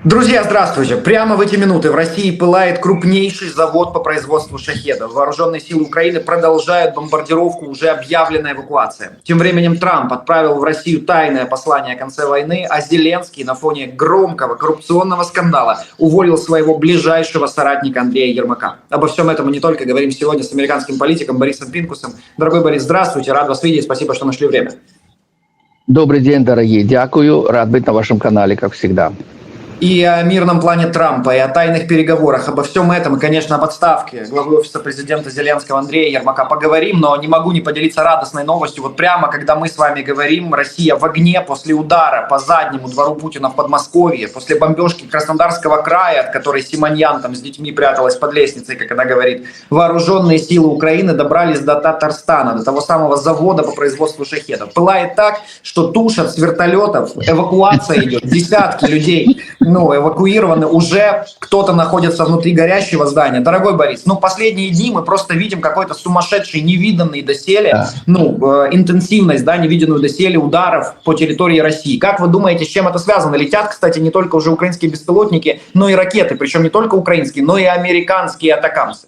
Друзья, здравствуйте! Прямо в эти минуты в России пылает крупнейший завод по производству шахедов. Вооруженные силы Украины продолжают бомбардировку, уже объявлена эвакуация. Тем временем Трамп отправил в Россию тайное послание о конце войны, а Зеленский на фоне громкого коррупционного скандала уволил своего ближайшего соратника Андрея Ермака. Обо всем этом мы не только говорим сегодня с американским политиком Борисом Пинкусом. Дорогой Борис, здравствуйте, рад вас видеть, спасибо, что нашли время. Добрый день, дорогие. Дякую. Рад быть на вашем канале, как всегда. И о мирном плане Трампа, и о тайных переговорах, обо всем этом, и, конечно, об отставке главы офиса президента Зеленского Андрея Ермака поговорим, но не могу не поделиться радостной новостью. Вот прямо, когда мы с вами говорим, Россия в огне после удара по заднему двору Путина в Подмосковье, после бомбежки Краснодарского края, от которой Симоньян там с детьми пряталась под лестницей, как она говорит, вооруженные силы Украины добрались до Татарстана, до того самого завода по производству шахедов. Пылает так, что тушат с вертолетов, эвакуация идет, десятки людей эвакуированы, уже кто-то находится внутри горящего здания. Дорогой Борис, последние дни мы просто видим какой-то сумасшедший, невиданный доселе, интенсивность, невиданную доселе ударов по территории России. Как вы думаете, с чем это связано? Летят, кстати, не только уже украинские беспилотники, но и ракеты, причем не только украинские, но и американские атакамсы.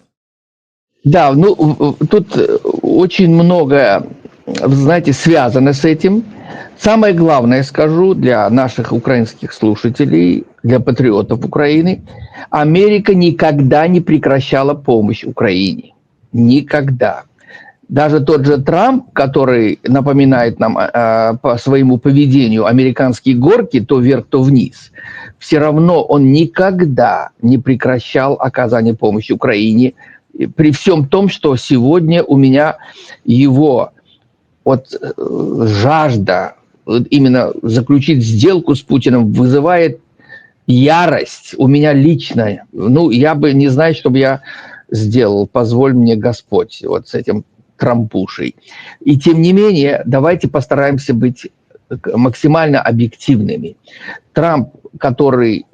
Да, тут очень многое, знаете, связано с этим. Самое главное, скажу для наших украинских слушателей, для патриотов Украины, Америка никогда не прекращала помощь Украине. Никогда. Даже тот же Трамп, который напоминает нам по своему поведению американские горки, то вверх, то вниз, все равно он никогда не прекращал оказание помощи Украине, при всем том, что сегодня у меня его жажда именно заключить сделку с Путиным вызывает ярость у меня личная. Я бы не знаю, что бы я сделал, позволь мне Господь, с этим трампушей. И тем не менее, давайте постараемся быть максимально объективными. Трамп, который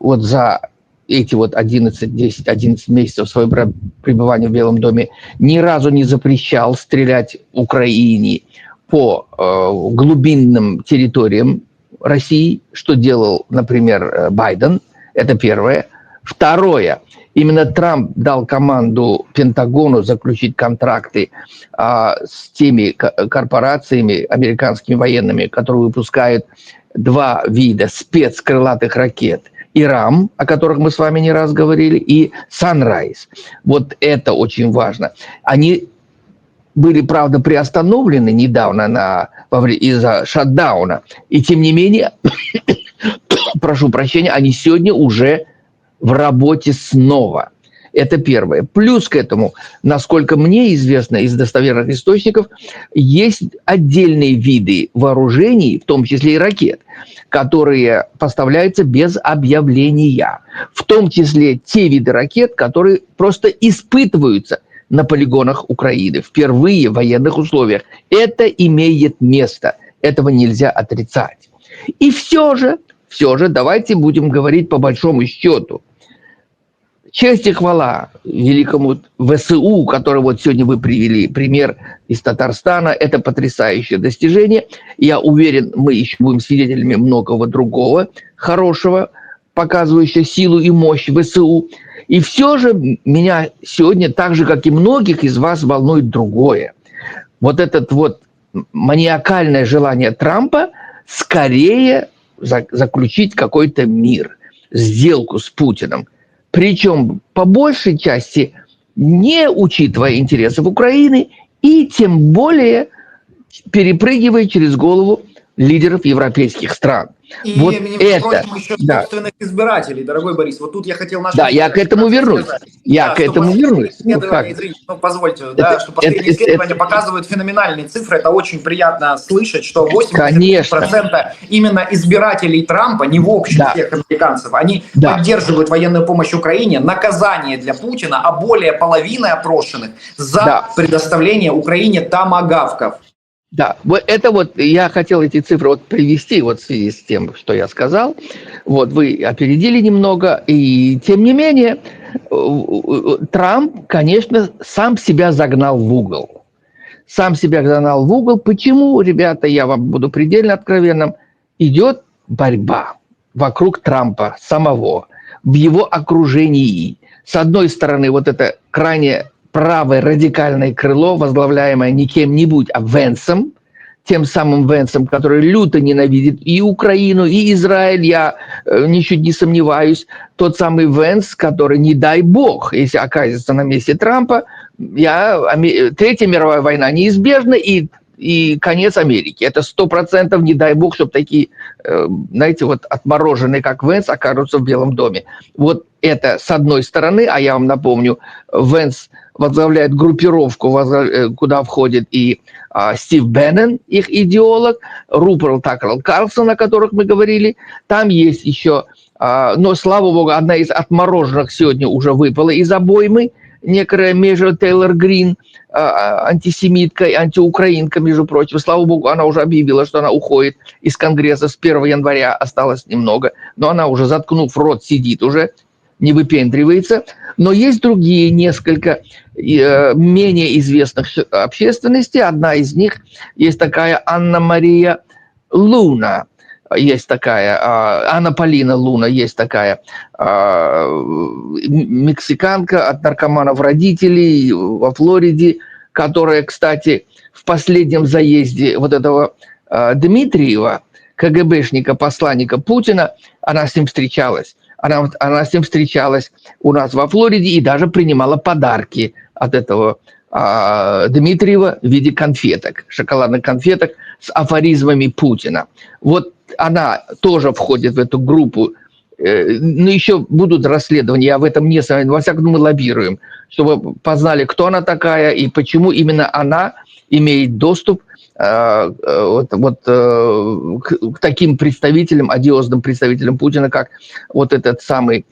за эти 11 месяцев своего пребывания в Белом доме ни разу не запрещал стрелять Украине по глубинным территориям России, что делал, например, Байден. Это первое. Второе. Именно Трамп дал команду Пентагону заключить контракты с теми корпорациями американскими военными, которые выпускают два вида спецкрылатых ракет. ИРАМ, о которых мы с вами не раз говорили, и Sunrise. Это очень важно. Они были, правда, приостановлены недавно из-за шатдауна. И тем не менее, прошу прощения, они сегодня уже в работе снова. Это первое. Плюс к этому, насколько мне известно из достоверных источников, есть отдельные виды вооружений, в том числе и ракет, которые поставляются без объявления. В том числе те виды ракет, которые просто испытываются на полигонах Украины впервые в военных условиях. Это имеет место. Этого нельзя отрицать. И все же, давайте будем говорить по большому счету. Честь и хвала великому ВСУ, который сегодня вы привели пример из Татарстана. Это потрясающее достижение. Я уверен, мы еще будем свидетелями многого другого хорошего, показывающего силу и мощь ВСУ. И все же меня сегодня, так же, как и многих из вас, волнует другое. Это маниакальное желание Трампа скорее заключить какой-то мир, сделку с Путиным. Причем по большей части не учитывая интересов Украины и тем более перепрыгивая через голову лидеров европейских стран. И это еще собственных избирателей, дорогой Борис. Тут я хотел я к этому вернусь. Позвольте, что последние исследования показывают феноменальные цифры. Это очень приятно слышать, что 80% именно избирателей Трампа, не в общем всех американцев, они поддерживают военную помощь Украине, наказание для Путина, а более половины опрошенных за предоставление Украине томагавков. Да, я хотел эти цифры привести в связи с тем, что я сказал. Вы опередили немного, и тем не менее Трамп, конечно, сам себя загнал в угол. Почему, ребята, я вам буду предельно откровенным, идет борьба. вокруг Трампа самого, в его окружении. С одной стороны, вот это крайне правое радикальное крыло, возглавляемое не кем-нибудь, а Венсом, тем самым Венсом, который люто ненавидит и Украину, и Израиль, я ничуть не сомневаюсь. Тот самый Венс, который, не дай бог, если окажется на месте Трампа, Третья мировая война неизбежна, и конец Америки. Это 100%, не дай бог, чтобы такие, знаете, вот отмороженные, как Венс, окажутся в Белом доме. Вот это с одной стороны, а я вам напомню, Венс возглавляет группировку, куда входит и Стив Беннон, их идеолог, Руперт Такер Карлсон, о которых мы говорили. Там есть еще, но, слава богу, одна из отмороженных сегодня уже выпала из обоймы, некая Межа Тейлор Грин, антисемитка и антиукраинка, между прочим. Слава богу, она уже объявила, что она уходит из Конгресса с 1 января, осталось немного, но она уже, заткнув рот, сидит уже, не выпендривается. Но есть другие несколько менее известных общественностей. Одна из них есть такая Анна-Мария Луна, есть такая, Анна Полина Луна, есть такая мексиканка от наркоманов родителей во Флориде, которая, кстати, в последнем заезде вот этого Дмитриева, КГБшника, посланника Путина, она с ним встречалась. Она с ним встречалась у нас во Флориде и даже принимала подарки от этого Дмитриева в виде конфеток, шоколадных конфеток с афоризмами Путина. Вот она тоже входит в эту группу. Но еще будут расследования, я в этом не сомневаюсь. Во всяком случае, мы лоббируем, чтобы познали, кто она такая и почему именно она имеет доступ к таким представителям, одиозным представителям Путина, как вот этот самый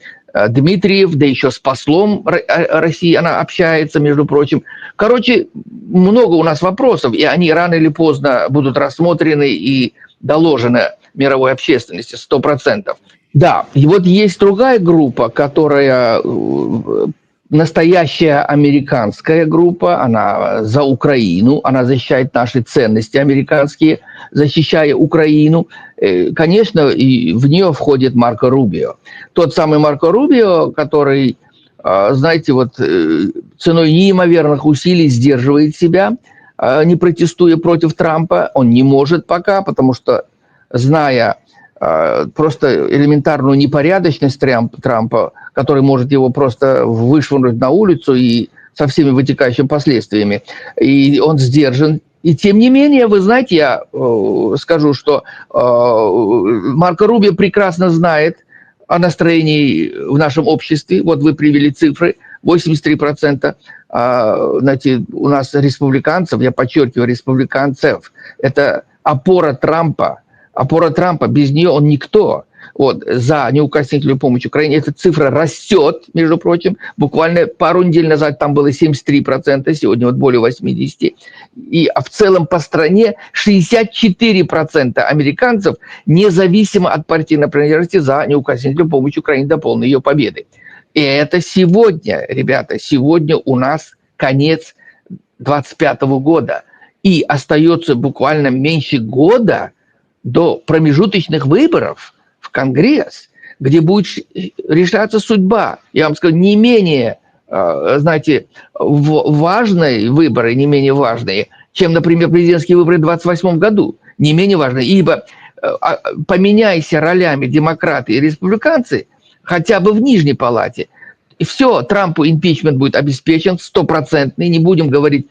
Дмитриев, да еще с послом России она общается, между прочим. Короче, много у нас вопросов, и они рано или поздно будут рассмотрены и доложены мировой общественности 100%. Да, и вот есть другая группа, которая настоящая американская группа, она за Украину, она защищает наши ценности американские, защищая Украину. Конечно, и в нее входит Марко Рубио. Тот самый Марко Рубио, который, знаете, вот ценой неимоверных усилий сдерживает себя, не протестуя против Трампа. Он не может пока, потому что, зная просто элементарную непорядочность Трампа, который может его просто вышвырнуть на улицу и со всеми вытекающими последствиями. И он сдержан. И тем не менее, вы знаете, я скажу, что Марко Рубио прекрасно знает о настроении в нашем обществе. Вот вы привели цифры. 83% знаете, у нас республиканцев, я подчеркиваю, республиканцев, это опора Трампа. Опора Трампа, без нее он никто. Вот, за неукоснительную помощь Украине эта цифра растет, между прочим. Буквально пару недель назад там было 73%, сегодня вот более 80%. А в целом по стране 64% американцев, независимо от партийной принадлежности, за неукоснительную помощь Украине до полной ее победы. И это сегодня, ребята, сегодня у нас конец 2025 года. И остается буквально меньше года до промежуточных выборов в Конгресс, где будет решаться судьба. Я вам скажу, не менее, знаете, важные выборы, не менее важные, чем, например, президентские выборы в 2028 году. Не менее важные, ибо поменяйся ролями демократы и республиканцы, хотя бы в нижней палате, и все, Трампу импичмент будет обеспечен 100%, не будем говорить,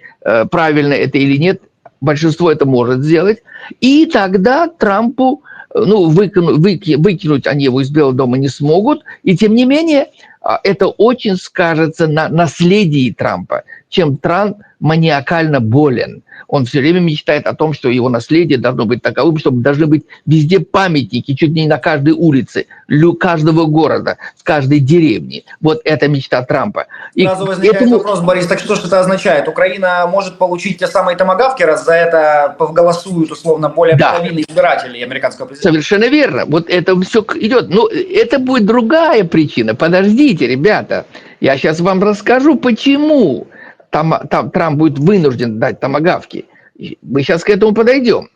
правильно это или нет, большинство это может сделать, и тогда Трампу выкинуть они его из Белого дома не смогут, и тем не менее это очень скажется на наследии Трампа, чем Трамп маниакально болен. Он все время мечтает о том, что его наследие должно быть таковым, чтобы должны быть везде памятники, чуть не на каждой улице, каждого города, с каждой деревни. Вот это мечта Трампа. Сразу возникает вопрос, Борис, так что же это означает? Украина может получить те самые томагавки, раз за это голосуют условно более половины избирателей американского президента? Совершенно верно. Вот это все идет. Но это будет другая причина. Подождите, ребята. Я сейчас вам расскажу, почему Трамп будет вынужден дать томагавки. Мы сейчас к этому подойдем.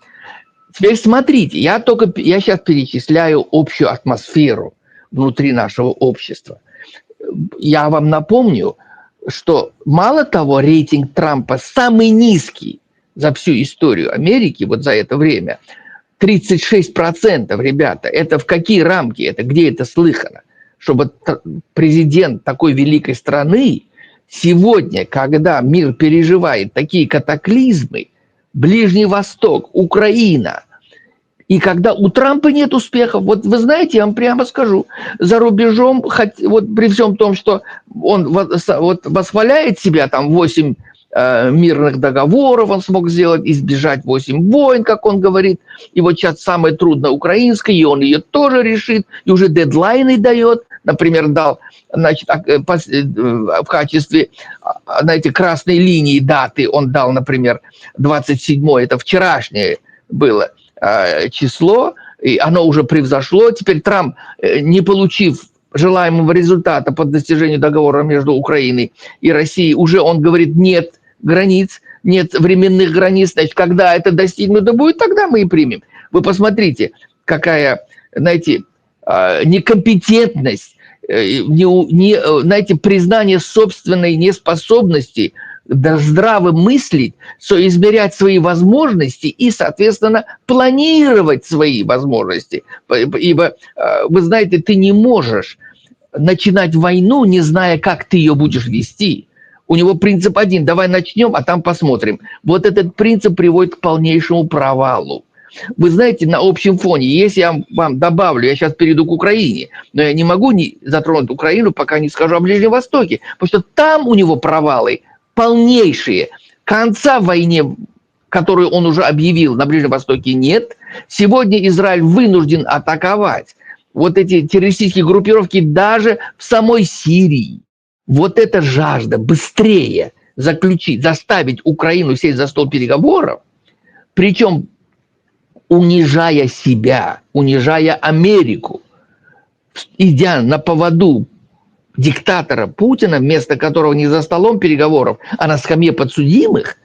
Теперь смотрите, я сейчас перечисляю общую атмосферу внутри нашего общества. Я вам напомню, что мало того, рейтинг Трампа самый низкий за всю историю Америки вот за это время. 36%, ребята. Это в какие рамки? Это где это слыхано? Чтобы президент такой великой страны сегодня, когда мир переживает такие катаклизмы, Ближний Восток, Украина, и когда у Трампа нет успехов, вот вы знаете, я вам прямо скажу, за рубежом, вот при всем том, что он вот восхваляет себя, там 8 мирных договоров он смог сделать, избежать 8 войн, как он говорит, и вот сейчас самое трудное украинское, и он ее тоже решит, и уже дедлайны дает, например, дал, значит, в качестве, знаете, красной линии даты он дал, например, 27-е, это вчерашнее было, число, и оно уже превзошло. Теперь Трамп, не получив желаемого результата по достижению договора между Украиной и Россией, уже он говорит, нет границ, нет временных границ, значит, когда это достигнуто будет, тогда мы и примем. Вы посмотрите, какая, знаете, некомпетентность, знаете, признание собственной неспособности здраво мыслить, соизмерять свои возможности и, соответственно, планировать свои возможности. Ибо, вы знаете, ты не можешь начинать войну, не зная, как ты ее будешь вести. У него принцип один: давай начнем, а там посмотрим. Вот этот принцип приводит к полнейшему провалу. Вы знаете, на общем фоне, если я вам добавлю, я сейчас перейду к Украине, но я не могу не затронуть Украину, пока не скажу о Ближнем Востоке, потому что там у него провалы полнейшие. Конца войне, которую он уже объявил, на Ближнем Востоке нет. Сегодня Израиль вынужден атаковать вот эти террористические группировки даже в самой Сирии. Вот эта жажда быстрее заставить Украину сесть за стол переговоров, причем унижая себя, унижая Америку, идя на поводу диктатора Путина, вместо которого не за столом переговоров, а на скамье подсудимых,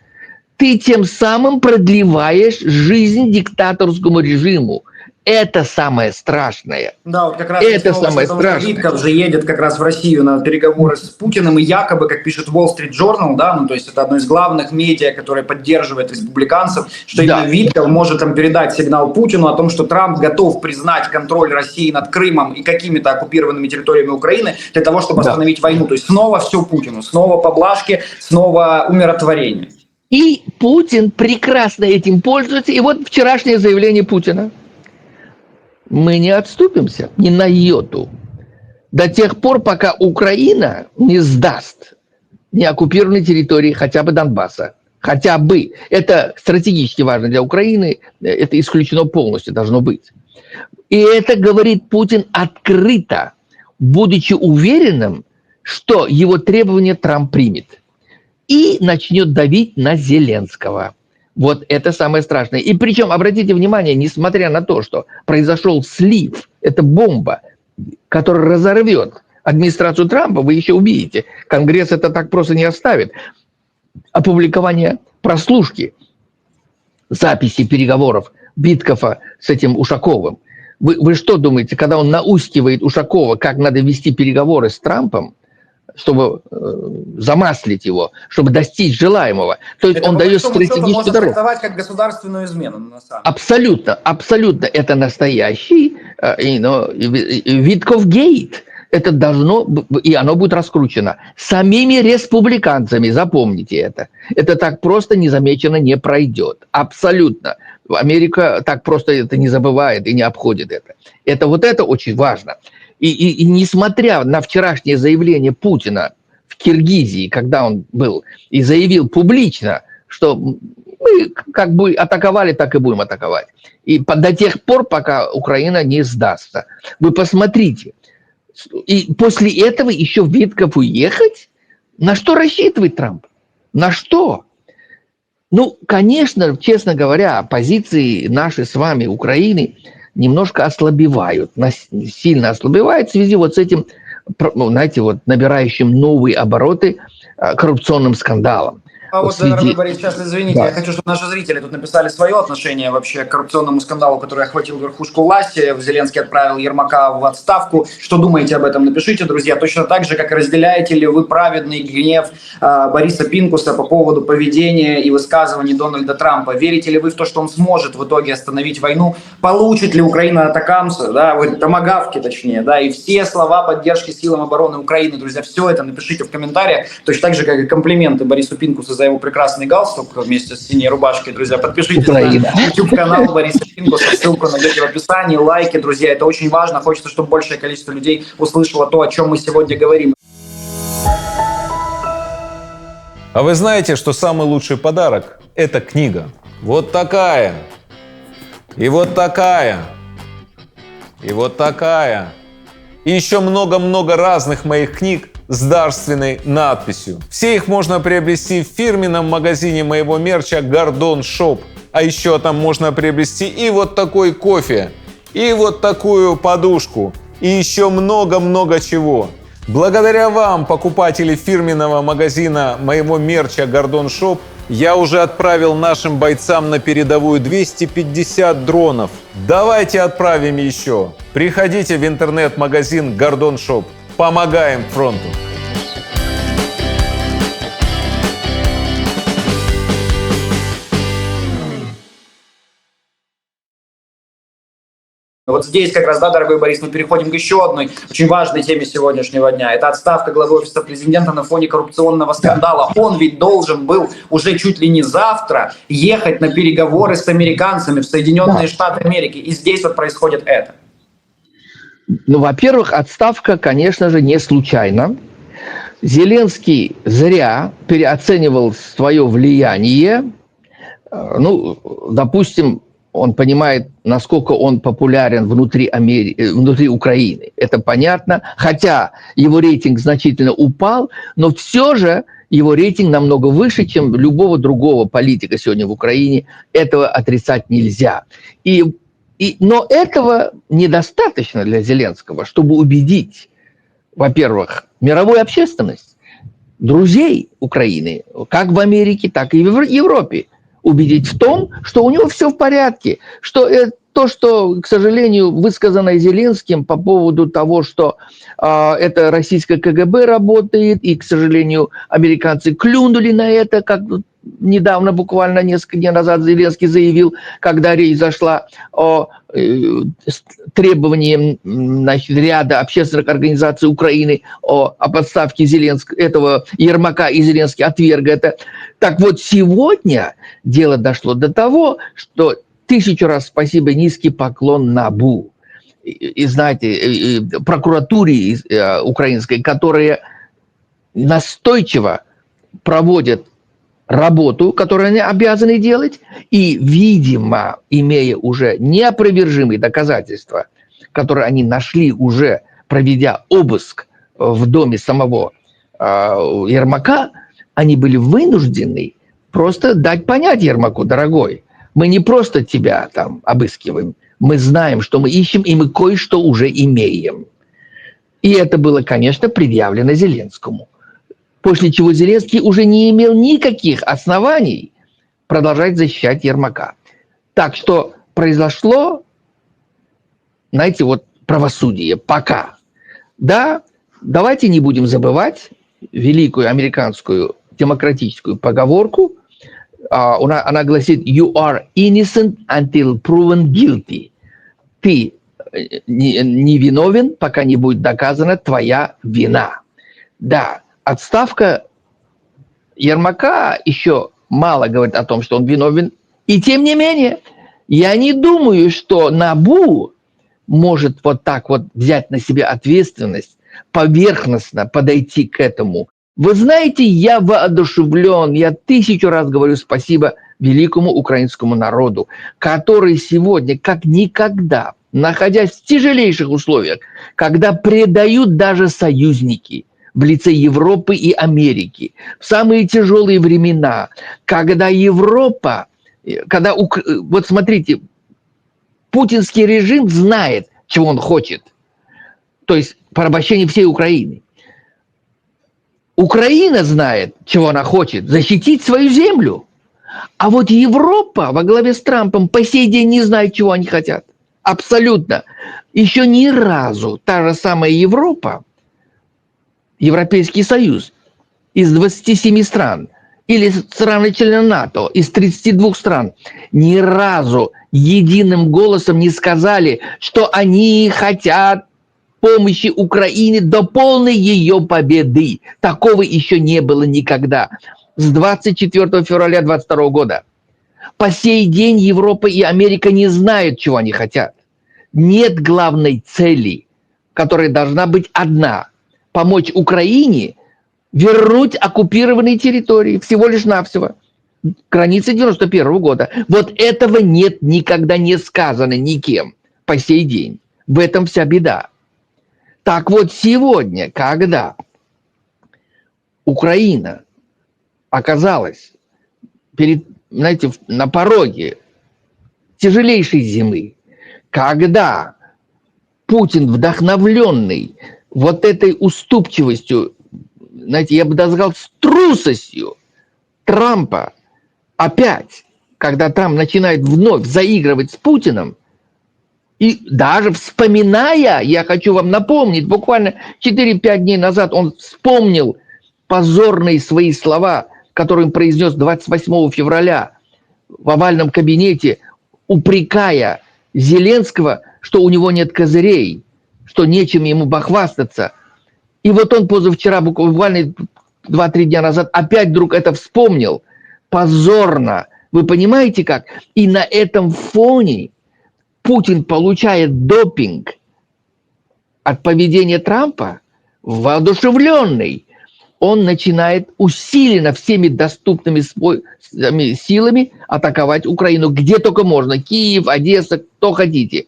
ты тем самым продлеваешь жизнь диктаторскому режиму. Это самое страшное. Да, вот как раз это самое страшное. Витков же едет как раз в Россию на переговоры с Путиным, и якобы, как пишет Wall Street Journal, да, ну то есть это одно из главных медиа, которое поддерживает республиканцев, что именно Витков может там передать сигнал Путину о том, что Трамп готов признать контроль России над Крымом и какими-то оккупированными территориями Украины для того, чтобы остановить войну. То есть снова все Путину, снова поблажки, снова умиротворение. И Путин прекрасно этим пользуется. И вот вчерашнее заявление Путина. Мы не отступимся ни на йоту до тех пор, пока Украина не сдаст неоккупированные территории хотя бы Донбасса. Хотя бы. Это стратегически важно для Украины. Это исключено полностью должно быть. И это говорит Путин открыто, будучи уверенным, что его требования Трамп примет. И начнет давить на Зеленского. Вот это самое страшное. И причем, обратите внимание, несмотря на то, что произошел слив, это бомба, которая разорвет администрацию Трампа, вы еще увидите. Конгресс это так просто не оставит. Опубликование прослушки, записи переговоров Виткова с этим Ушаковым. Вы что думаете, когда он наускивает Ушакова, как надо вести переговоры с Трампом, чтобы замаслить его, чтобы достичь желаемого. То есть это он дает стратегическую дорогу. Можно трактовать как государственную измену. На самом деле. Абсолютно, абсолютно. Это настоящий Витков гейт. Это должно, и оно будет раскручено самими республиканцами, запомните это. Это так просто незамеченно не пройдет. Абсолютно. Америка так просто это не забывает и не обходит это. Это очень важно. И несмотря на вчерашнее заявление Путина в Киргизии, когда он был, и заявил публично, что мы как бы атаковали, так и будем атаковать. И до тех пор, пока Украина не сдастся. Вы посмотрите. И после этого еще Витков уехать? На что рассчитывает Трамп? На что? Ну, конечно, честно говоря, позиции наши с вами, Украины, немножко ослабевают, сильно ослабевают в связи вот с этим, ну, знаете, вот набирающим новые обороты коррупционным скандалом. А вот, дорогой Борис, сейчас, извините, Да. я хочу, чтобы наши зрители тут написали свое отношение вообще к коррупционному скандалу, который охватил верхушку власти. Зеленский отправил Ермака в отставку. Что думаете об этом? Напишите, друзья. Точно так же, как разделяете ли вы праведный гнев Бориса Пинкуса по поводу поведения и высказываний Дональда Трампа? Верите ли вы в то, что он сможет в итоге остановить войну? Получит ли Украина атакамсы, да, томагавки точнее, да, и все слова поддержки силам обороны Украины, друзья, все это напишите в комментариях. Точно так же, как и комплименты Борису Пинкусу за его прекрасный галстук вместе с синей рубашкой, друзья. Подпишитесь Украина. на YouTube-канал Бориса Пинкуса, ссылку найдете в описании, лайки, друзья, это очень важно. Хочется, чтобы большее количество людей услышало то, о чем мы сегодня говорим. А вы знаете, что самый лучший подарок – это книга. Вот такая. И вот такая. И вот такая. И еще много-много разных моих книг с дарственной надписью. Все их можно приобрести в фирменном магазине моего мерча Гордон Шоп. А еще там можно приобрести и вот такой кофе, и вот такую подушку, и еще много-много чего. Благодаря вам, покупатели фирменного магазина моего мерча Гордон Шоп, я уже отправил нашим бойцам на передовую 250 дронов. Давайте отправим еще. Приходите в интернет-магазин Гордон Шоп. Помогаем фронту. Вот здесь как раз, да, дорогой Борис, мы переходим к еще одной очень важной теме сегодняшнего дня. Это отставка главы офиса президента на фоне коррупционного скандала. Он ведь должен был уже чуть ли не завтра ехать на переговоры с американцами в Соединенные Штаты Америки. И здесь вот происходит это. Ну, во-первых, отставка, конечно же, не случайна. Зеленский зря переоценивал свое влияние. Ну, допустим, он понимает, насколько он популярен внутри Украины. Это понятно. Хотя его рейтинг значительно упал, но все же его рейтинг намного выше, чем любого другого политика сегодня в Украине. Этого отрицать нельзя. Но этого недостаточно для Зеленского, чтобы убедить, во-первых, мировую общественность, друзей Украины, как в Америке, так и в Европе, убедить в том, что у него все в порядке, что то, что, к сожалению, высказано Зеленским по поводу того, что это российское КГБ работает, и, к сожалению, американцы клюнули на это, как недавно, буквально несколько дней назад Зеленский заявил, когда речь зашла о требовании, значит, ряда общественных организаций Украины о подставке этого Ермака, и Зеленский отверг это. Так вот, сегодня дело дошло до того, что 1000 раз спасибо, низкий поклон НАБУ. И знаете, прокуратуре украинской, которая настойчиво проводит работу, которую они обязаны делать, и, видимо, имея уже неопровержимые доказательства, которые они нашли уже, проведя обыск в доме самого Ермака, они были вынуждены просто дать понять Ермаку: дорогой, мы не просто тебя там обыскиваем, мы знаем, что мы ищем, и мы кое-что уже имеем. И это было, конечно, предъявлено Зеленскому. После чего Зеленский уже не имел никаких оснований продолжать защищать Ермака. Так что произошло, знаете, вот правосудие пока. Да, давайте не будем забывать великую американскую демократическую поговорку. Она гласит: «You are innocent until proven guilty». Ты не виновен, пока не будет доказана твоя вина. Да, отставка Ермака еще мало говорит о том, что он виновен. И тем не менее, я не думаю, что НАБУ может вот так вот взять на себя ответственность, поверхностно подойти к этому. Вы знаете, я воодушевлен, я 1000 раз говорю спасибо великому украинскому народу, который сегодня, как никогда, находясь в тяжелейших условиях, когда предают даже союзники в лице Европы и Америки, в самые тяжелые времена, когда Европа, вот смотрите, путинский режим знает, чего он хочет, то есть порабощение всей Украины. Украина знает, чего она хочет – защитить свою землю. А вот Европа во главе с Трампом по сей день не знает, чего они хотят. Абсолютно. Еще ни разу та же самая Европа, Европейский Союз из 27 стран или страны-члены НАТО из 32 стран ни разу единым голосом не сказали, что они хотят помощи Украине до полной ее победы. Такого еще не было никогда. С 24 февраля 2022 года. По сей день Европа и Америка не знают, чего они хотят. Нет главной цели, которая должна быть одна – помочь Украине вернуть оккупированные территории всего лишь навсего. Границы 91 года. Вот этого нет, никогда не сказано никем по сей день. В этом вся беда. Так вот сегодня, когда Украина оказалась перед, знаете, на пороге тяжелейшей зимы, когда Путин, вдохновленный вот этой уступчивостью, знаете, я бы даже сказал, с трусостью Трампа, опять, когда Трамп начинает вновь заигрывать с Путиным, и даже вспоминая, я хочу вам напомнить, буквально 4-5 дней назад он вспомнил позорные свои слова, которые он произнес 28 февраля в овальном кабинете, упрекая Зеленского, что у него нет козырей, что нечем ему похвастаться. И вот он позавчера, буквально 2-3 дня назад, опять вдруг это вспомнил. Позорно. Вы понимаете как? И на этом фоне Путин получает допинг от поведения Трампа, воодушевленный. Он начинает усиленно всеми доступными силами атаковать Украину, где только можно. Киев, Одесса, кто хотите.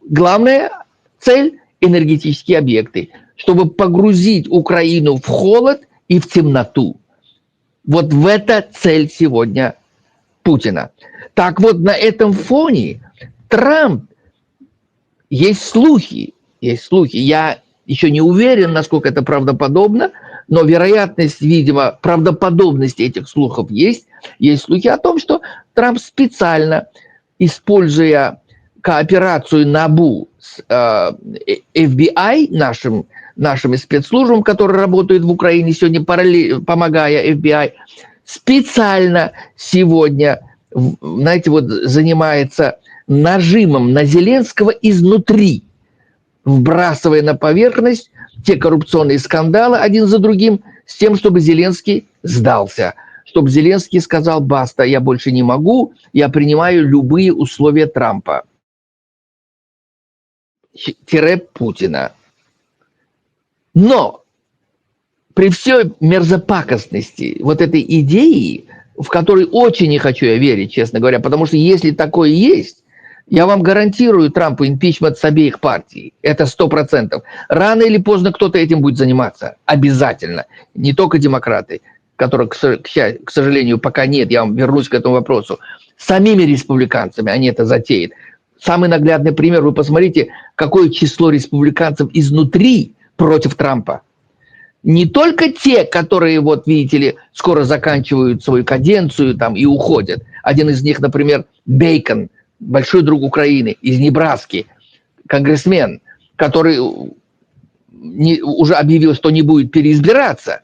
Главная цель – энергетические объекты, чтобы погрузить Украину в холод и в темноту. Вот в это цель сегодня Путина. Так вот, на этом фоне Трамп, есть слухи. Я еще не уверен, насколько это правдоподобно, но вероятность, видимо, правдоподобности этих слухов есть. Есть слухи о том, что Трамп специально, используя кооперацию НАБУ с FBI, нашими спецслужбами, которые работают в Украине сегодня, помогая FBI, специально сегодня, знаете, вот занимается нажимом на Зеленского изнутри, вбрасывая на поверхность те коррупционные скандалы один за другим, с тем, чтобы Зеленский сдался, чтобы Зеленский сказал: баста, я больше не могу, я принимаю любые условия Трампа, Путина. Но при всей мерзопакостности вот этой идеи, в которой очень не хочу я верить, честно говоря, потому что если такое есть, я вам гарантирую Трампу импичмент с обеих партий. Это 100%. Рано или поздно кто-то этим будет заниматься. Обязательно. Не только демократы, которых, к сожалению, пока нет. Я вам вернусь к этому вопросу. Самими республиканцами они это затеют. Самый наглядный пример. Вы посмотрите, какое число республиканцев изнутри против Трампа. Не только те, которые, вот видите ли, скоро заканчивают свою каденцию там и уходят. Один из них, например, Бейкон, большой друг Украины, из Небраски, конгрессмен, который уже объявил, что не будет переизбираться.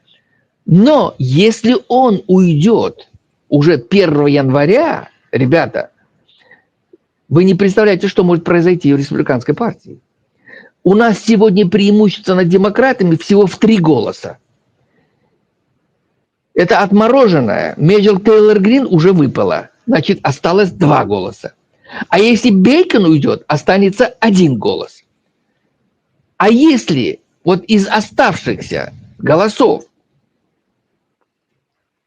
Но если он уйдет уже 1 января, ребята, вы не представляете, что может произойти в республиканской партии. У нас сегодня преимущество над демократами всего в 3 голоса. Это отмороженное. Мэджор Тейлор Грин уже выпала. Значит, осталось 2 голоса. А если Бейкон уйдет, останется 1 голос. А если вот из оставшихся голосов,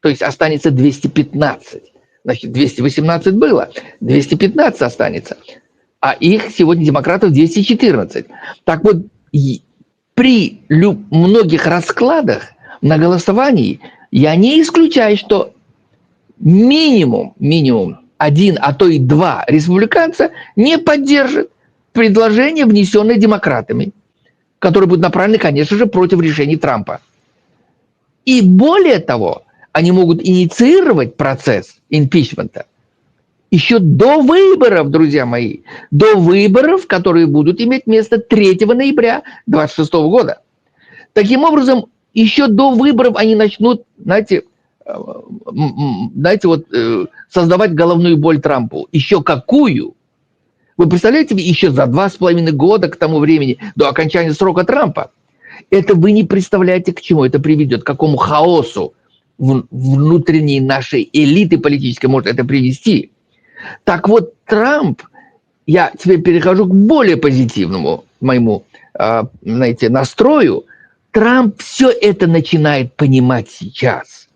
то есть останется 215, значит, 218 было, 215 останется, а их сегодня демократов 214. Так вот, при многих раскладах на голосовании я не исключаю, что минимум 1, а то и 2 республиканца не поддержат предложение, внесенное демократами, которые будут направлены, конечно же, против решений Трампа. И более того, они могут инициировать процесс импичмента еще до выборов, друзья мои, до выборов, которые будут иметь место 3 ноября 2026 года. Таким образом, еще до выборов они начнут, знаете, создавать головную боль Трампу. Еще какую? Вы представляете, еще за 2,5 года к тому времени, до окончания срока Трампа, это вы не представляете, к чему это приведет, к какому хаосу внутренней нашей элиты политической может это привести. Так вот, Трамп, я теперь перехожу к более позитивному моему, знаете, настрою, Трамп все это начинает понимать сейчас.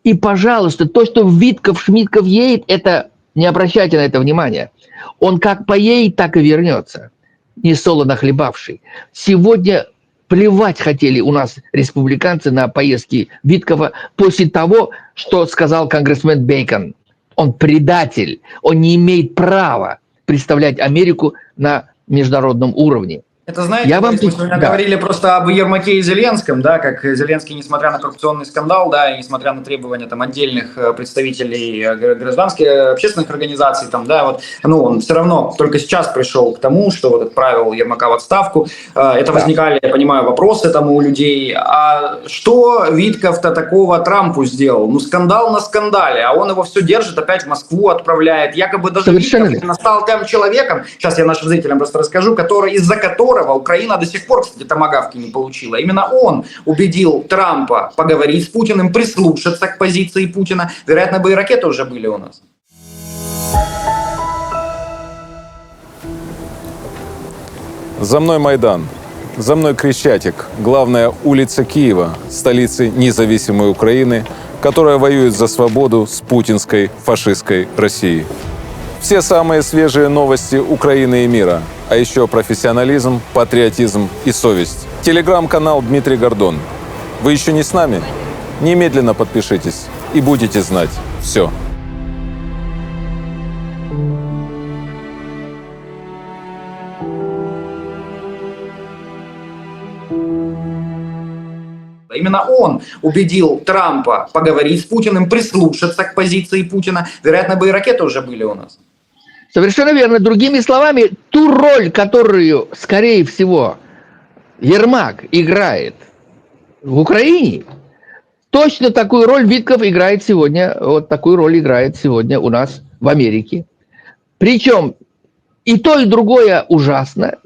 И, пожалуйста, то, что Витков, Шмидков едет, это не обращайте на это внимания. Он как поедет, так и вернется, не солоно хлебавший. Сегодня плевать хотели у нас республиканцы на поездки Виткова после того, что сказал конгрессмен Бейкон. Он предатель, он не имеет права представлять Америку на международном уровне. Это, знаете, мы сегодня говорили просто об Ермаке и Зеленском, да, как Зеленский, несмотря на коррупционный скандал, да, и несмотря на требования там отдельных представителей гражданских, общественных организаций, там, да, вот, ну, он все равно только сейчас пришел к тому, что вот отправил Ермака в отставку. Это возникали, я понимаю, вопросы там у людей. А что Витков-то такого Трампу сделал? Ну, скандал на скандале, а он его все держит, опять в Москву отправляет. Якобы даже Витков стал тем человеком, сейчас я нашим зрителям просто расскажу, из-за которого Украина до сих пор, кстати, томагавки не получила. Именно он убедил Трампа поговорить с Путиным, прислушаться к позиции Путина. Вероятно, бы и ракеты уже были у нас. За мной Майдан, за мной Крещатик, главная улица Киева, столицы независимой Украины, которая воюет за свободу с путинской фашистской Россией. Все самые свежие новости Украины и мира, а еще профессионализм, патриотизм и совесть. Телеграм-канал Дмитрий Гордон. Вы еще не с нами? Немедленно подпишитесь и будете знать все. Именно он убедил Трампа поговорить с Путиным, прислушаться к позиции Путина. Вероятно, бы и ракеты уже были у нас. Совершенно верно. Другими словами, ту роль, которую, скорее всего, Ермак играет в Украине, точно такую роль Витков играет сегодня, вот такую роль играет сегодня у нас в Америке. Причем и то, и другое ужасно.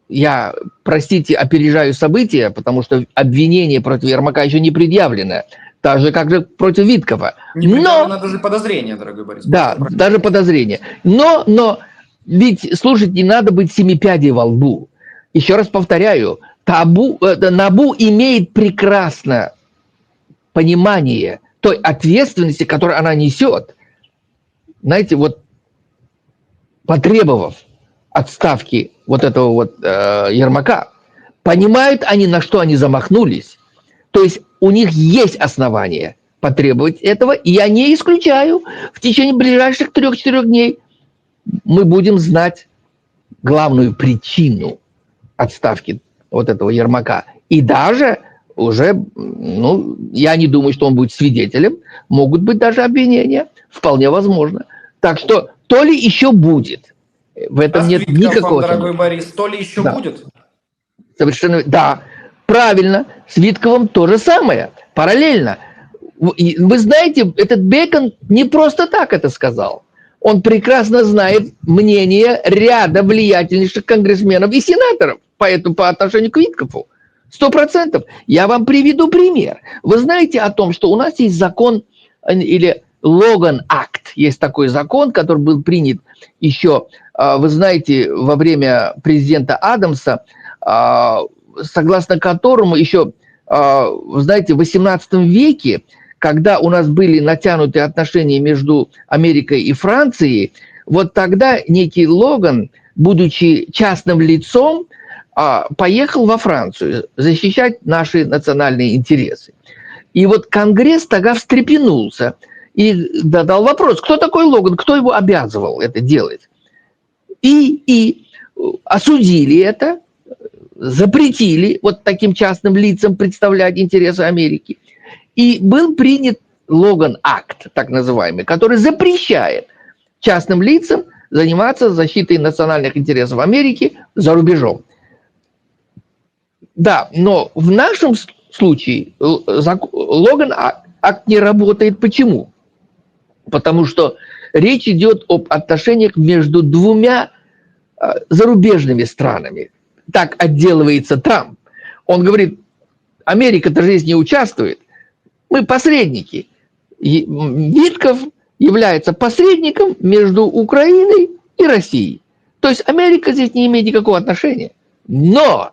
Я, простите, опережаю события, потому что обвинение против Ермака еще не предъявлено. Так же, как же против Виткова. Не предъявлено даже подозрение, дорогой Борис. Да, даже подозрение. Но ведь, слушайте, не надо быть семипядей во лбу. Еще раз повторяю, НАБУ имеет прекрасное понимание той ответственности, которую она несет. Знаете, вот потребовав отставки вот этого вот Ермака, понимают они, на что они замахнулись. То есть у них есть основания потребовать этого, и я не исключаю, в течение ближайших 3-4 дней мы будем знать главную причину отставки вот этого Ермака. И даже уже, ну, я не думаю, что он будет свидетелем, могут быть даже обвинения, вполне возможно. Так что то ли еще будет, в этом нет никакого... Дорогой Борис, то ли еще будет? Совершенно, да. Правильно, с Витковым то же самое, параллельно. Вы знаете, этот Бейкон не просто так это сказал. Он прекрасно знает мнение ряда влиятельнейших конгрессменов и сенаторов по отношению к Виткову. 100%. Я вам приведу пример. Вы знаете о том, что у нас есть закон, или Логан Акт, есть такой закон, который был принят еще, вы знаете, во время президента Адамса, согласно которому еще, вы знаете, в 18 веке, когда у нас были натянутые отношения между Америкой и Францией, вот тогда некий Логан, будучи частным лицом, поехал во Францию защищать наши национальные интересы. И вот Конгресс тогда встрепенулся и задал вопрос, кто такой Логан, кто его обязывал это делать. И осудили это, запретили вот таким частным лицам представлять интересы Америки. И был принят Логан-акт, так называемый, который запрещает частным лицам заниматься защитой национальных интересов Америки за рубежом. Да, но в нашем случае Логан-акт не работает. Почему? Потому что речь идет об отношениях между двумя зарубежными странами. Так отделывается Трамп. Он говорит, Америка-то здесь не участвует, мы посредники. Витков является посредником между Украиной и Россией. То есть Америка здесь не имеет никакого отношения. Но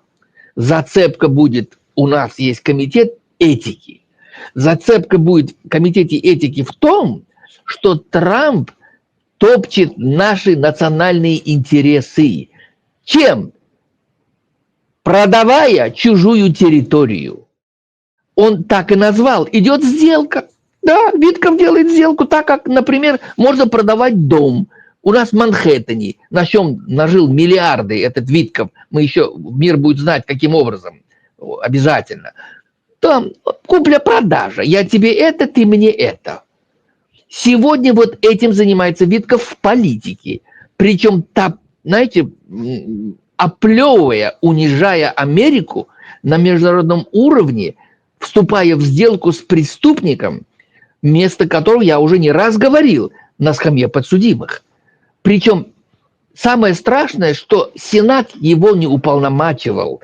зацепка будет, у нас есть комитет этики. Зацепка будет в комитете этики в том, что Трамп топчет наши национальные интересы. Чем? Продавая чужую территорию. Он так и назвал. Идет сделка. Да, Витков делает сделку так, как, например, можно продавать дом. У нас в Манхэттене, на чем нажил миллиарды этот Витков, мы еще, мир будет знать, каким образом, обязательно. Там купля-продажа. Я тебе это, ты мне это. Сегодня вот этим занимается Витков в политике. Причем, знаете, оплевывая, унижая Америку на международном уровне, вступая в сделку с преступником, место которого я уже не раз говорил на скамье подсудимых. Причем самое страшное, что Сенат его не уполномачивал.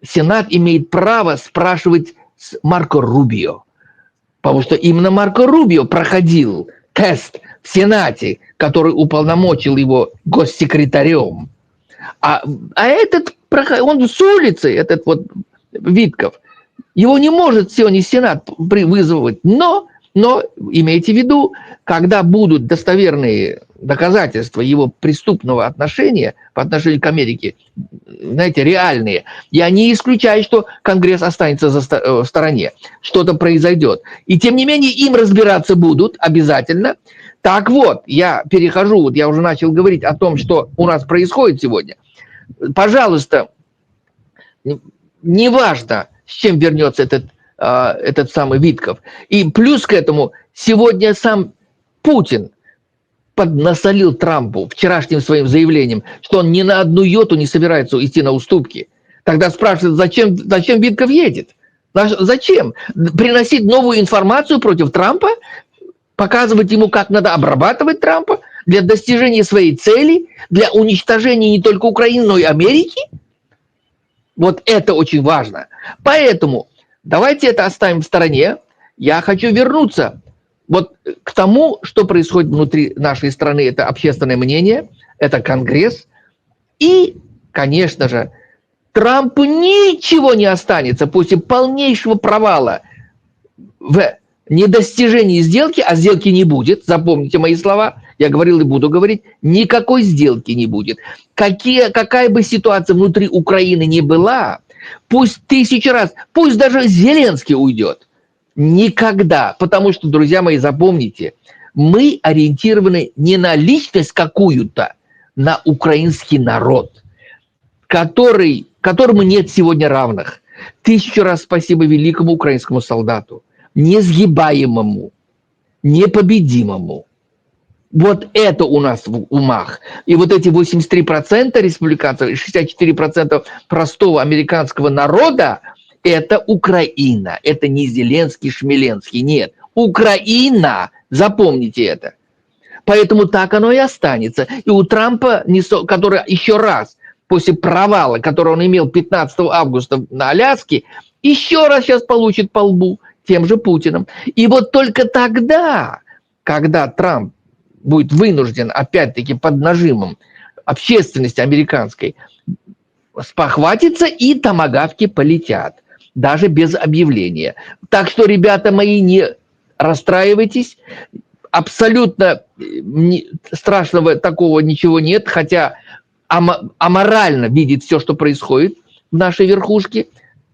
Сенат имеет право спрашивать с Марко Рубио, потому что именно Марко Рубио проходил тест в Сенате, который уполномочил его госсекретарем. А этот, он с улицы, этот вот Витков, его не может сегодня Сенат вызвать, но имейте в виду, когда будут достоверные доказательства его преступного отношения по отношению к Америке, знаете, реальные, я не исключаю, что Конгресс останется в стороне, что-то произойдет. И тем не менее им разбираться будут обязательно. Так вот, я перехожу, вот я уже начал говорить о том, что у нас происходит сегодня. Пожалуйста, неважно, с чем вернется этот самый Витков. И плюс к этому, сегодня сам Путин поднасолил Трампу вчерашним своим заявлением, что он ни на одну йоту не собирается идти на уступки. Тогда спрашивают, зачем Витков едет? Зачем? Приносить новую информацию против Трампа? Показывать ему, как надо обрабатывать Трампа для достижения своей цели, для уничтожения не только Украины, но и Америки? Вот это очень важно. Поэтому давайте это оставим в стороне. Я хочу вернуться вот к тому, что происходит внутри нашей страны. Это общественное мнение, это Конгресс. И, конечно же, Трампу ничего не останется после полнейшего провала в недостижении сделки, а сделки не будет, запомните мои слова, я говорил и буду говорить, никакой сделки не будет. Какая бы ситуация внутри Украины ни была, пусть 1000 раз, пусть даже Зеленский уйдет, никогда, потому что, друзья мои, запомните, мы ориентированы не на личность какую-то, на украинский народ, которому нет сегодня равных. 1000 раз спасибо великому украинскому солдату, несгибаемому, непобедимому. Вот это у нас в умах. И вот эти 83% республиканцев и 64% простого американского народа – это Украина. Это не Зеленский, Шмеленский. Нет. Украина. Запомните это. Поэтому так оно и останется. И у Трампа, который еще раз после провала, который он имел 15 августа на Аляске, еще раз сейчас получит по лбу тем же Путиным. И вот только тогда, когда Трамп будет вынужден, опять-таки, под нажимом общественности американской спохватиться, и томагавки полетят, даже без объявления. Так что, ребята мои, не расстраивайтесь, абсолютно страшного такого ничего нет, хотя аморально видит все, что происходит в нашей верхушке,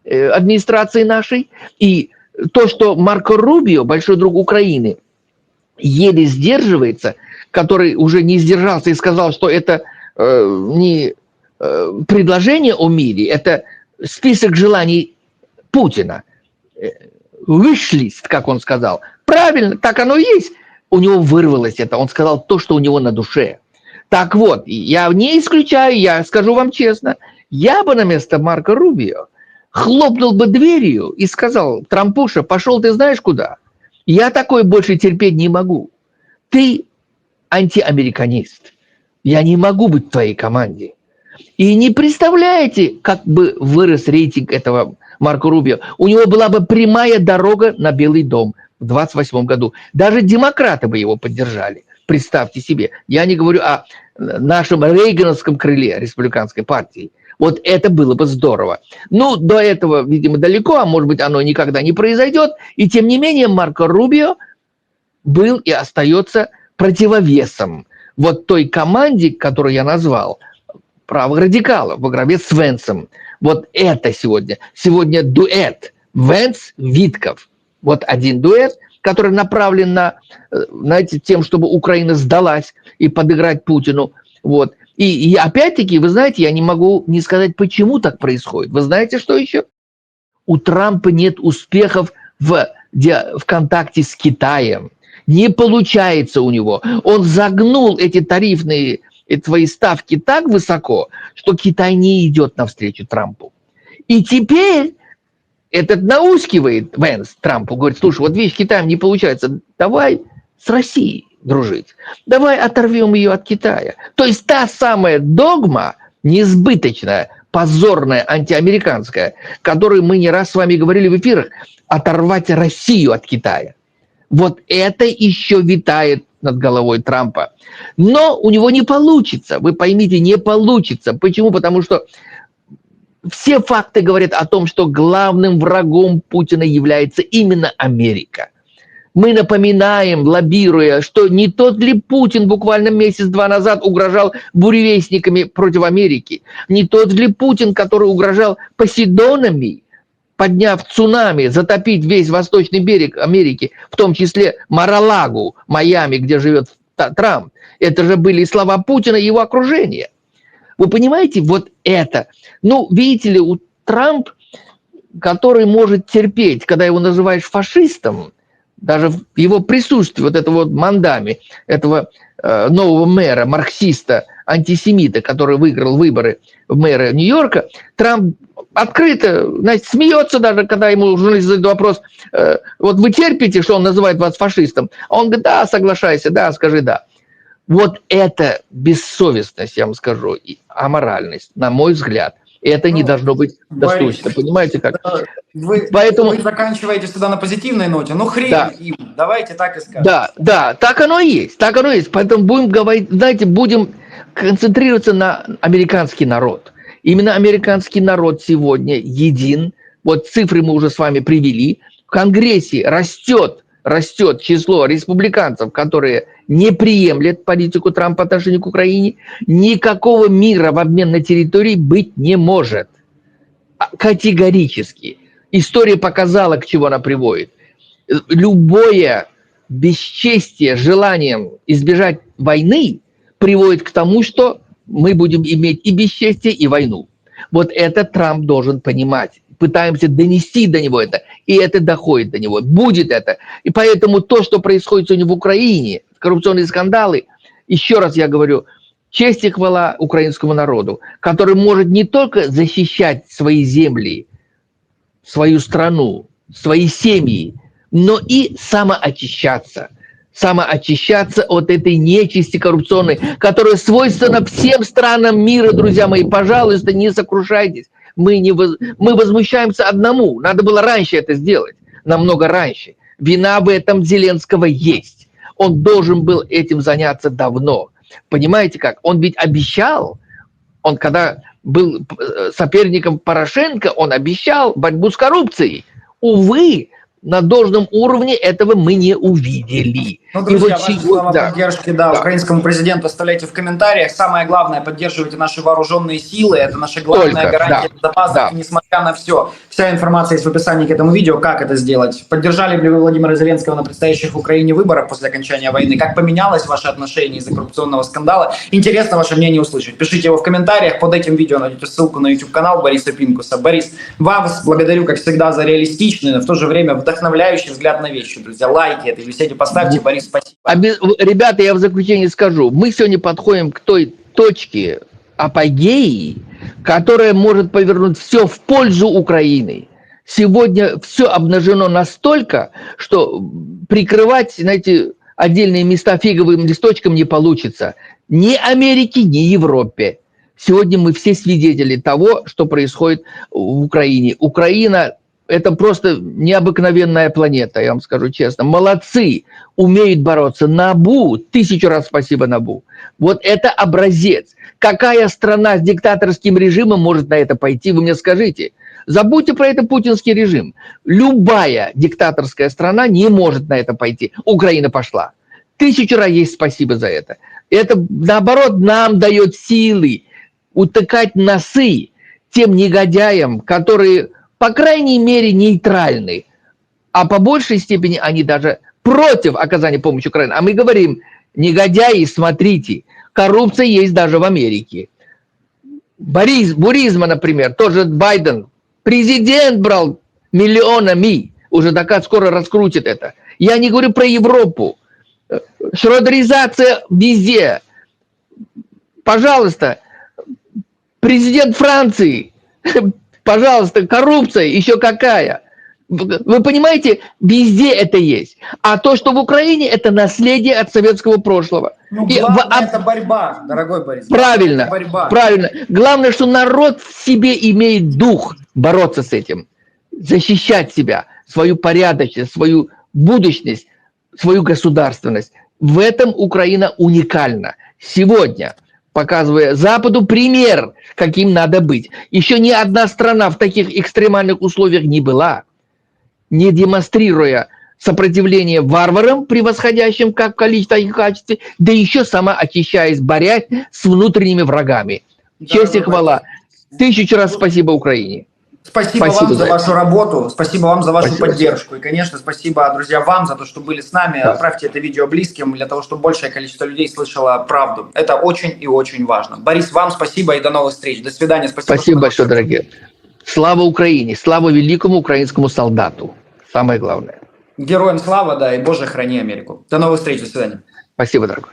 администрации нашей, и то, что Марко Рубио, большой друг Украины, еле сдерживается, который уже не сдержался и сказал, что это не предложение о мире, это список желаний Путина. wish-list, как он сказал. Правильно, так оно и есть. У него вырвалось это. Он сказал то, что у него на душе. Так вот, я не исключаю, я скажу вам честно, я бы на место Марко Рубио хлопнул бы дверью и сказал: Трампуша, пошел ты знаешь куда? Я такое больше терпеть не могу. Ты антиамериканист. Я не могу быть в твоей команде. И не представляете, как бы вырос рейтинг этого Марко Рубио. У него была бы прямая дорога на Белый дом в 28 году. Даже демократы бы его поддержали. Представьте себе. Я не говорю о нашем рейгановском крыле республиканской партии. Вот это было бы здорово. Ну, до этого, видимо, далеко, а может быть, оно никогда не произойдет. И тем не менее, Марко Рубио был и остается противовесом вот той команде, которую я назвал, правых радикалов во главе с Венсом. Вот это сегодня. Сегодня дуэт Венс-Витков. Вот один дуэт, который направлен на, знаете, тем, чтобы Украина сдалась и подыграть Путину. Вот. И опять-таки, вы знаете, я не могу не сказать, почему так происходит. Вы знаете, что еще? У Трампа нет успехов в контакте с Китаем. Не получается у него. Он загнул эти тарифные свои ставки так высоко, что Китай не идет навстречу Трампу. И теперь этот наускивает Венс Трампу, говорит: слушай, вот видишь, Китаем не получается, давай с Россией дружить, давай оторвем ее от Китая. То есть та самая догма несбыточная, позорная, антиамериканская, которую мы не раз с вами говорили в эфирах, оторвать Россию от Китая. Вот это еще витает над головой Трампа. Но у него не получится, вы поймите, не получится. Почему? Потому что все факты говорят о том, что главным врагом Путина является именно Америка. Мы напоминаем, лоббируя, что не тот ли Путин буквально месяц-два назад угрожал буревестниками против Америки, не тот ли Путин, который угрожал Посейдонами, подняв цунами, затопить весь восточный берег Америки, в том числе Мар-а-Лагу, Майами, где живет Трамп. Это же были слова Путина и его окружения. Вы понимаете, вот это. Ну, видите ли, у Трамп, который может терпеть, когда его называешь фашистом, даже в его присутствии, вот это вот Мандами, этого нового мэра, марксиста, антисемита, который выиграл выборы в мэра Нью-Йорка, Трамп открыто, значит, смеется даже, когда ему журналист задает вопрос: вот вы терпите, что он называет вас фашистом? А он говорит: да, соглашайся, да, скажи да. Вот это бессовестность, я вам скажу, и аморальность, на мой взгляд. Это не должно быть достойно. Понимаете как? Поэтому вы заканчиваете всегда на позитивной ноте. Ну хрен им, давайте так и скажем. Да, так оно и есть, так оно и есть. Поэтому будем говорить, знаете, будем концентрироваться на американский народ. Именно американский народ сегодня един. Вот цифры мы уже с вами привели. В Конгрессе растет число республиканцев, которые не приемлят политику Трампа по отношению к Украине. Никакого мира в обмен на территории быть не может. Категорически. История показала, к чему она приводит. Любое бесчестие желанием избежать войны приводит к тому, что мы будем иметь и бесчестие, и войну. Вот это Трамп должен понимать. Пытаемся донести до него это, и это доходит до него. Будет это. И поэтому то, что происходит сегодня в Украине, коррупционные скандалы, еще раз я говорю, честь и хвала украинскому народу, который может не только защищать свои земли, свою страну, свои семьи, но и самоочищаться от этой нечисти коррупционной, которая свойственна всем странам мира, друзья мои. Пожалуйста, не сокрушайтесь. Мы возмущаемся одному. Надо было раньше это сделать, намного раньше. Вина в этом Зеленского есть. Он должен был этим заняться давно. Понимаете как? Он ведь обещал, он когда был соперником Порошенко, он обещал борьбу с коррупцией. Увы, на должном уровне этого мы не увидели. Ну, И друзья, вот ваши сего- слова да. поддержки, да, украинскому президенту оставляйте в комментариях. Самое главное, поддерживайте наши вооруженные силы. Это наша главная Только, гарантия да, безопасности, да. несмотря на все. Вся информация есть в описании к этому видео. Как это сделать? Поддержали ли вы Владимира Зеленского на предстоящих в Украине выборах после окончания войны? Как поменялось ваше отношение из-за коррупционного скандала? Интересно ваше мнение услышать. Пишите его в комментариях. Под этим видео найдете ссылку на YouTube-канал Бориса Пинкуса. Борис, вас благодарю, как всегда, за реалистичный, но в то же время вдохновляющий взгляд на вещи. Друзья, лайки этой беседе поставьте. Борис, спасибо. Ребята, я в заключение скажу. Мы сегодня подходим к той точке апогеи, которая может повернуть все в пользу Украины. Сегодня все обнажено настолько, что прикрывать, знаете, отдельные места фиговым листочком не получится. Ни Америке, ни Европе. Сегодня мы все свидетели того, что происходит в Украине. Украина – это просто необыкновенная планета, я вам скажу честно. Молодцы, умеют бороться. НАБУ, 1000 раз спасибо НАБУ. Вот это образец. Какая страна с диктаторским режимом может на это пойти, вы мне скажите. Забудьте про это путинский режим. Любая диктаторская страна не может на это пойти. Украина пошла. 1000 раз есть спасибо за это. Это, наоборот, нам дает силы утыкать носы тем негодяям, которые, по крайней мере, нейтральны, а по большей степени они даже против оказания помощи Украине. А мы говорим, негодяи, смотрите, коррупция есть даже в Америке. Буризма, например, тоже Байден, президент брал миллионами, уже доклад скоро раскрутит это. Я не говорю про Европу. Шрёдеризация везде. Пожалуйста, президент Франции, пожалуйста, коррупция еще какая. Вы понимаете, везде это есть. А то, что в Украине, это наследие от советского прошлого. Ну, главное, это борьба, дорогой Борис. Правильно, Борьба. правильно. Главное, что народ в себе имеет дух бороться с этим, защищать себя, свою порядочность, свою будущность, свою государственность. В этом Украина уникальна. Сегодня, показывая Западу пример, каким надо быть. Еще ни одна страна в таких экстремальных условиях не была, не демонстрируя сопротивление варварам, превосходящим как в количестве и качестве, да еще сама очищаясь, борясь с внутренними врагами. Честь и хвала. 1000 раз спасибо Украине. Спасибо вам за вашу работу, спасибо вам за вашу поддержку. И, конечно, спасибо, друзья, вам за то, что были с нами. Да. Отправьте это видео близким, для того, чтобы большее количество людей слышало правду. Это очень и очень важно. Борис, вам спасибо и до новых встреч. До свидания. Спасибо большое, дорогие. Слава Украине, слава великому украинскому солдату. Самое главное. Героям слава, да, и Боже, храни Америку. До новых встреч, до свидания. Спасибо, дорогой.